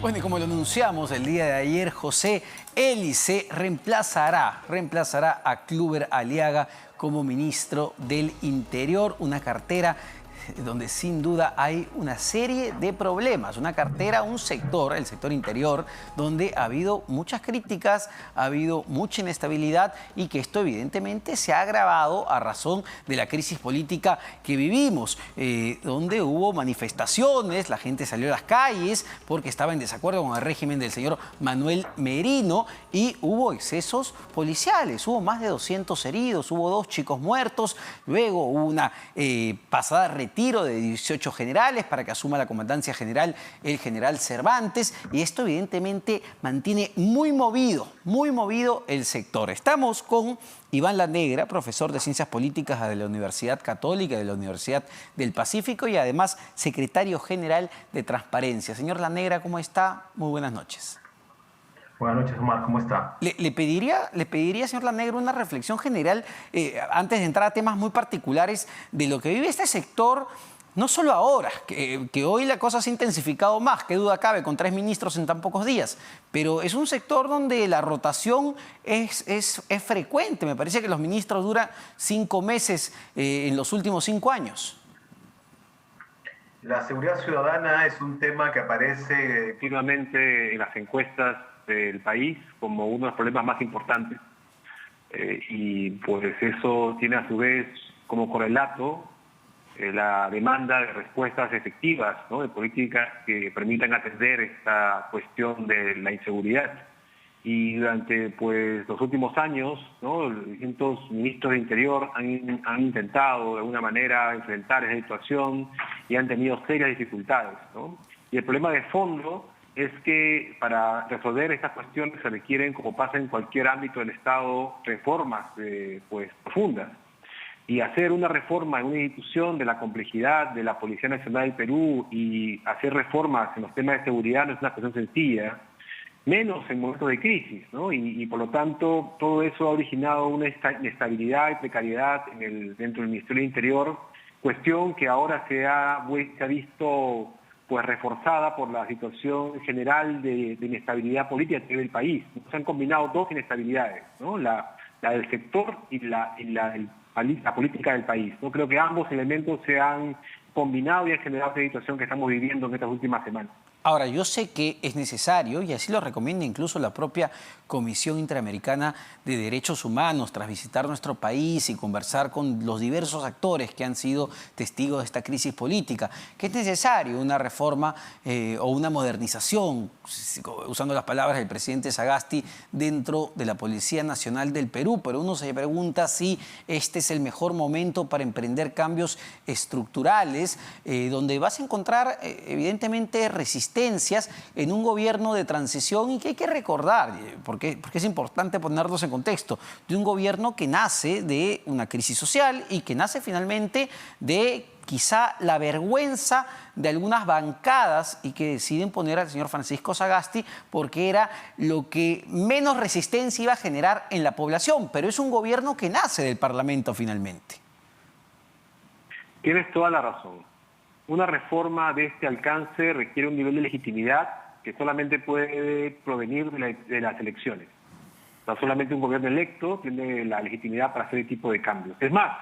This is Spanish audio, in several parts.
Bueno, y como lo anunciamos el día de ayer, José Hélice reemplazará a Kluber Aliaga como ministro del Interior, una cartera donde sin duda hay una serie de problemas, una cartera, un sector, el sector interior, donde ha habido muchas críticas, ha habido mucha inestabilidad y que esto evidentemente se ha agravado a razón de la crisis política que vivimos, donde hubo manifestaciones, la gente salió a las calles porque estaba en desacuerdo con el régimen del señor Manuel Merino y hubo excesos policiales, hubo más de 200 heridos, hubo 2 chicos muertos, luego hubo una pasada retiro de 18 generales para que asuma la comandancia general el general Cervantes, y esto evidentemente mantiene muy movido el sector. Estamos con Iván Lanegra, profesor de Ciencias Políticas de la Universidad Católica, de la Universidad del Pacífico y además secretario general de Transparencia. Señor Lanegra, ¿cómo está? Muy buenas noches. Buenas noches, Omar, ¿cómo está? Le pediría, señor Lanegra, una reflexión general antes de entrar a temas muy particulares de lo que vive este sector, no solo ahora, que hoy la cosa se ha intensificado más, qué duda cabe, con 3 ministros en tan pocos días, pero es un sector donde la rotación es frecuente. Me parece que los ministros duran 5 meses en los últimos 5 años. La seguridad ciudadana es un tema que aparece continuamente en las encuestas del país como uno de los problemas más importantes, y pues eso tiene a su vez como correlato la demanda de respuestas efectivas, ¿no?, de políticas que permitan atender esta cuestión de la inseguridad. Y durante pues los últimos años, ¿no?, los distintos ministros de Interior han intentado de alguna manera enfrentar esa situación y han tenido serias dificultades, ¿no? Y el problema de fondo es que para resolver estas cuestiones se requieren, como pasa en cualquier ámbito del Estado, reformas pues profundas. Y hacer una reforma en una institución de la complejidad de la Policía Nacional del Perú y hacer reformas en los temas de seguridad no es una cuestión sencilla, menos en momentos de crisis, ¿no? Y por lo tanto todo eso ha originado una inestabilidad y precariedad dentro del Ministerio del Interior, cuestión que ahora se ha visto pues reforzada por la situación general de inestabilidad política que vive el país. Se han combinado 2 inestabilidades, ¿no?, la del sector y la política del país, ¿no? Creo que ambos elementos se han combinado y han generado esta situación que estamos viviendo en estas últimas semanas. Ahora, yo sé que es necesario, y así lo recomienda incluso la propia Comisión Interamericana de Derechos Humanos, tras visitar nuestro país y conversar con los diversos actores que han sido testigos de esta crisis política, que es necesario una reforma o una modernización, usando las palabras del presidente Sagasti, dentro de la Policía Nacional del Perú. Pero uno se pregunta si este es el mejor momento para emprender cambios estructurales, donde vas a encontrar evidentemente resistencias en un gobierno de transición, y que hay que recordar, porque es importante ponernos en contexto, de un gobierno que nace de una crisis social y que nace finalmente de quizá la vergüenza de algunas bancadas y que deciden poner al señor Francisco Sagasti porque era lo que menos resistencia iba a generar en la población, pero es un gobierno que nace del Parlamento finalmente. Tienes toda la razón. Una reforma de este alcance requiere un nivel de legitimidad que solamente puede provenir de las elecciones. No solamente un gobierno electo tiene la legitimidad para hacer este tipo de cambios. Es más,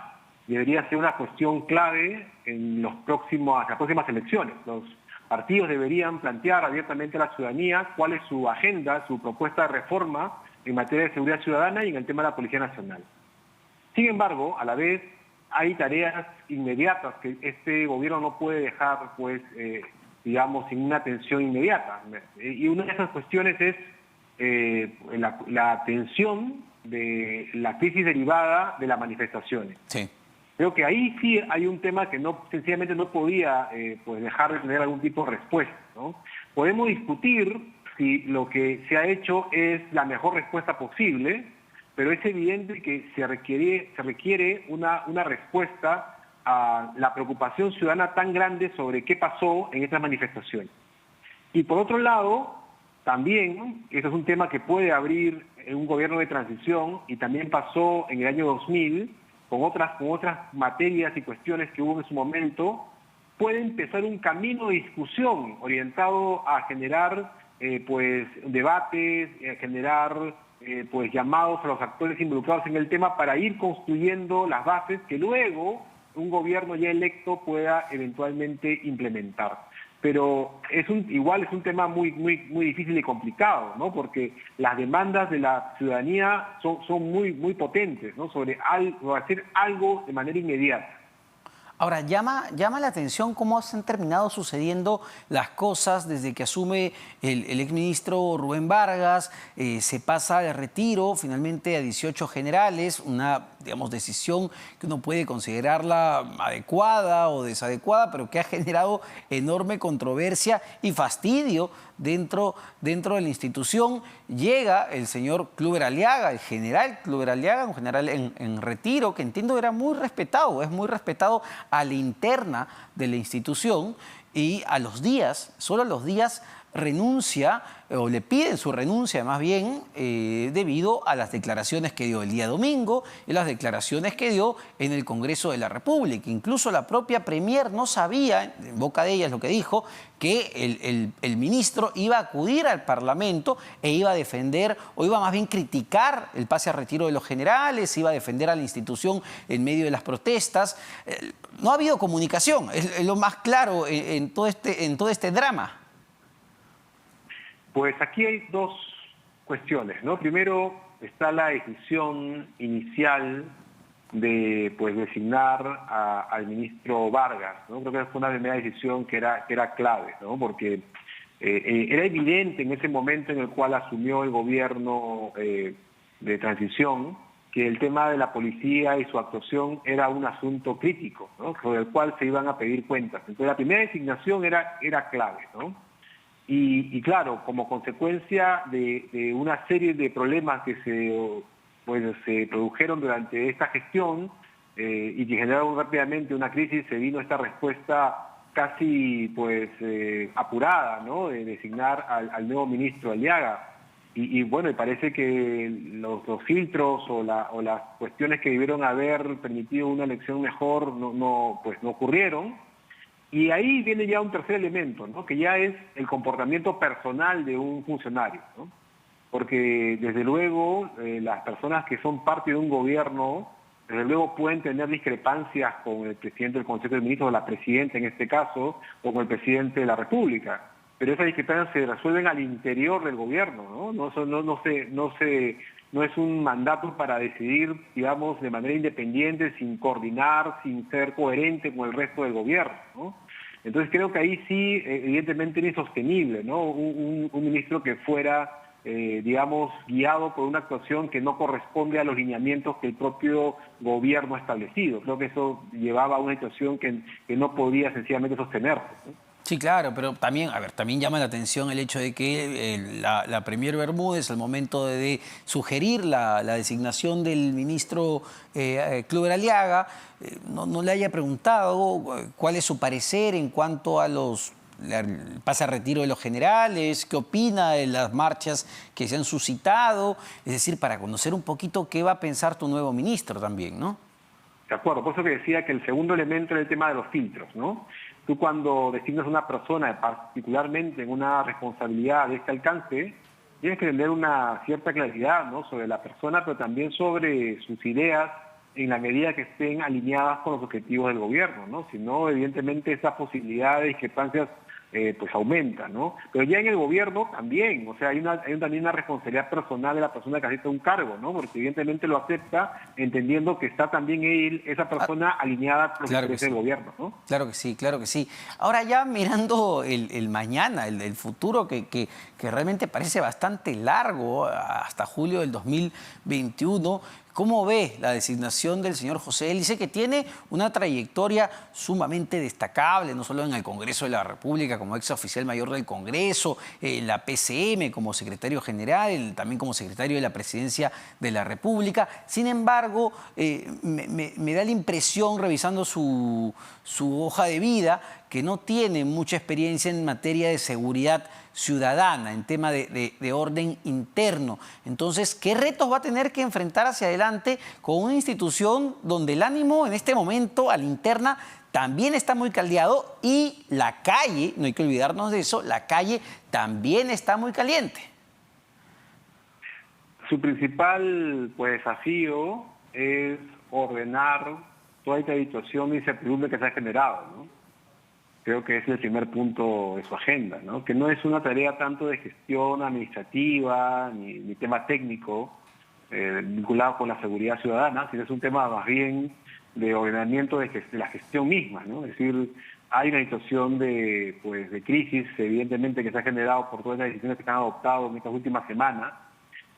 debería ser una cuestión clave en las próximas elecciones. Los partidos deberían plantear abiertamente a la ciudadanía cuál es su agenda, su propuesta de reforma en materia de seguridad ciudadana y en el tema de la Policía Nacional. Sin embargo, a la vez, hay tareas inmediatas que este gobierno no puede dejar, pues, digamos, sin una atención inmediata. Y una de esas cuestiones es la atención de la crisis derivada de las manifestaciones. Sí. Creo que ahí sí hay un tema que sencillamente no podía pues dejar de tener algún tipo de respuesta, ¿no? Podemos discutir si lo que se ha hecho es la mejor respuesta posible, pero es evidente que se requiere una respuesta a la preocupación ciudadana tan grande sobre qué pasó en estas manifestaciones. Y por otro lado, también, eso es un tema que puede abrir en un gobierno de transición, y también pasó en el año 2000, con otras materias y cuestiones que hubo en su momento, puede empezar un camino de discusión orientado a generar pues debates, generar pues llamados a los actores involucrados en el tema para ir construyendo las bases que luego un gobierno ya electo pueda eventualmente implementar. Pero igual es un tema muy difícil y complicado, ¿no? Porque las demandas de la ciudadanía son muy potentes, ¿no? Sobre hacer algo de manera inmediata. Ahora, llama la atención cómo se han terminado sucediendo las cosas desde que asume el exministro Rubén Vargas, se pasa de retiro finalmente a 18 generales, una, digamos, decisión que uno puede considerarla adecuada o desadecuada, pero que ha generado enorme controversia y fastidio dentro de la institución. Llega el señor Kluber Aliaga, el general Kluber Aliaga, un general en retiro, que entiendo era muy respetado, es muy respetado a la interna de la institución, y a los días, solo a los días, renuncia, o le piden su renuncia más bien, debido a las declaraciones que dio el día domingo y las declaraciones que dio en el Congreso de la República. Incluso la propia Premier no sabía, en boca de ella es lo que dijo, que el ministro iba a acudir al Parlamento e iba a defender, o iba más bien criticar el pase a retiro de los generales, iba a defender a la institución en medio de las protestas. No ha habido comunicación, es lo más claro en todo este drama. Pues aquí hay dos cuestiones, ¿no? Primero está la decisión inicial de designar al ministro Vargas, ¿no? Creo que fue una primera decisión que era clave, ¿no? Porque era evidente en ese momento en el cual asumió el gobierno de transición que el tema de la policía y su actuación era un asunto crítico, ¿no? Sobre el cual se iban a pedir cuentas. Entonces la primera designación era clave, ¿no? Y claro, como consecuencia de una serie de problemas que se produjeron durante esta gestión y que generaron rápidamente una crisis, se vino esta respuesta casi apurada, ¿no? De designar al nuevo ministro Aliaga. Y bueno, y parece que los filtros o las cuestiones que debieron haber permitido una elección mejor no ocurrieron. Y ahí viene ya un tercer elemento, ¿no? Que ya es el comportamiento personal de un funcionario, ¿no? Porque desde luego las personas que son parte de un gobierno, desde luego pueden tener discrepancias con el presidente del Consejo de Ministros o la presidenta en este caso, o con el presidente de la República. Pero esas discrepancias se resuelven al interior del gobierno, ¿no? No es un mandato para decidir, digamos, de manera independiente, sin coordinar, sin ser coherente con el resto del gobierno, ¿no? Entonces creo que ahí sí, evidentemente, era insostenible, ¿no? Un ministro que fuera, digamos, guiado por una actuación que no corresponde a los lineamientos que el propio gobierno ha establecido. Creo que eso llevaba a una situación que no podía sencillamente sostenerse, ¿no? Sí, claro, pero también, también llama la atención el hecho de que la Premier Bermúdez, al momento de sugerir la designación del ministro Kluber Aliaga, no le haya preguntado cuál es su parecer en cuanto a el pase a retiro de los generales, qué opina de las marchas que se han suscitado, es decir, para conocer un poquito qué va a pensar tu nuevo ministro también, ¿no? De acuerdo, por eso que decía que el segundo elemento era el tema de los filtros, ¿no? Tú cuando designas a una persona, particularmente en una responsabilidad de este alcance, tienes que tener una cierta claridad, ¿no? Sobre la persona, pero también sobre sus ideas en la medida que estén alineadas con los objetivos del gobierno, ¿no? Si no, evidentemente esa posibilidad de discrepancias aumenta, ¿no? Pero ya en el gobierno también, o sea, hay también una responsabilidad personal de la persona que acepta un cargo, ¿no? Porque evidentemente lo acepta entendiendo que está también esa persona alineada con los intereses del gobierno, ¿no? Claro que sí, claro que sí. Ahora ya mirando el mañana, el futuro que realmente parece bastante largo, hasta julio del 2021, ¿cómo ve la designación del señor José Elise, que tiene una trayectoria sumamente destacable, no solo en el Congreso de la República como ex oficial mayor del Congreso, en la PCM como secretario general, también como secretario de la Presidencia de la República? Sin embargo, me da la impresión, revisando su hoja de vida, que no tiene mucha experiencia en materia de seguridad ciudadana, en tema de orden interno. Entonces, ¿qué retos va a tener que enfrentar hacia adelante con una institución donde el ánimo en este momento a la interna también está muy caldeado y la calle, no hay que olvidarnos de eso, la calle también está muy caliente? Su principal desafío es ordenar toda esta situación y incertidumbre que se ha generado, ¿no? Creo que es el primer punto de su agenda, ¿no? Que no es una tarea tanto de gestión administrativa ni tema técnico vinculado con la seguridad ciudadana, sino es un tema más bien de ordenamiento de la gestión misma, ¿no? Es decir, hay una situación de crisis, evidentemente, que se ha generado por todas las decisiones que se han adoptado en estas últimas semanas,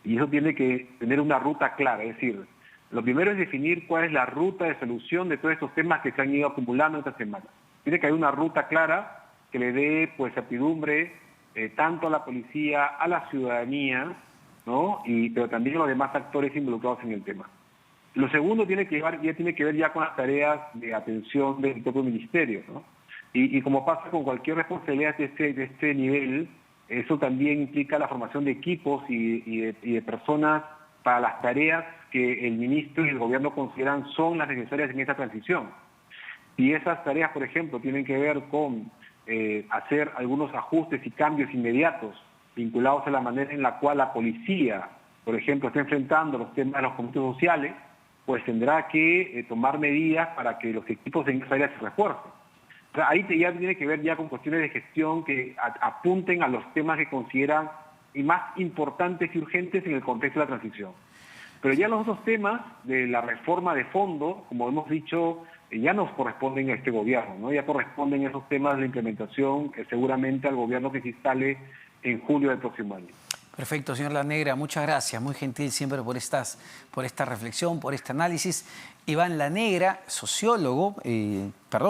y eso tiene que tener una ruta clara. Es decir, lo primero es definir cuál es la ruta de solución de todos estos temas que se han ido acumulando esta semana. Tiene que haber una ruta clara que le dé certidumbre tanto a la policía, a la ciudadanía, ¿no? Pero también a los demás actores involucrados en el tema. Lo segundo tiene que ver ya con las tareas de atención del propio ministerio, ¿no? Y como pasa con cualquier responsabilidad de este nivel, eso también implica la formación de equipos y de personas para las tareas que el ministro y el gobierno consideran son las necesarias en esta transición. Y esas tareas, por ejemplo, tienen que ver con hacer algunos ajustes y cambios inmediatos vinculados a la manera en la cual la policía, por ejemplo, está enfrentando los temas de los conflictos sociales, pues tendrá que tomar medidas para que los equipos en esa área se refuercen. O sea, ahí ya tiene que ver ya con cuestiones de gestión que apunten a los temas que consideran más importantes y urgentes en el contexto de la transición. Pero ya los otros temas de la reforma de fondo, como hemos dicho, ya nos corresponden a este gobierno, ¿no? Ya corresponden esos temas de la implementación seguramente al gobierno que se instale en julio del próximo año. Perfecto, señor Lanegra, muchas gracias, muy gentil siempre por esta reflexión, por este análisis. Iván Lanegra, sociólogo,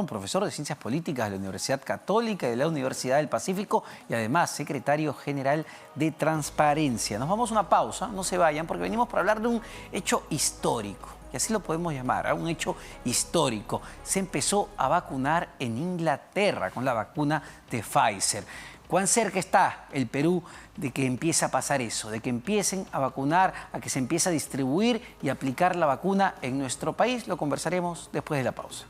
profesor de Ciencias Políticas de la Universidad Católica y de la Universidad del Pacífico y además secretario general de Transparencia. Nos vamos a una pausa, no se vayan, porque venimos para hablar de un hecho histórico, y así lo podemos llamar, un hecho histórico. Se empezó a vacunar en Inglaterra con la vacuna de Pfizer. ¿Cuán cerca está el Perú de que empiece a pasar eso, de que empiecen a vacunar, a que se empiece a distribuir y aplicar la vacuna en nuestro país? Lo conversaremos después de la pausa.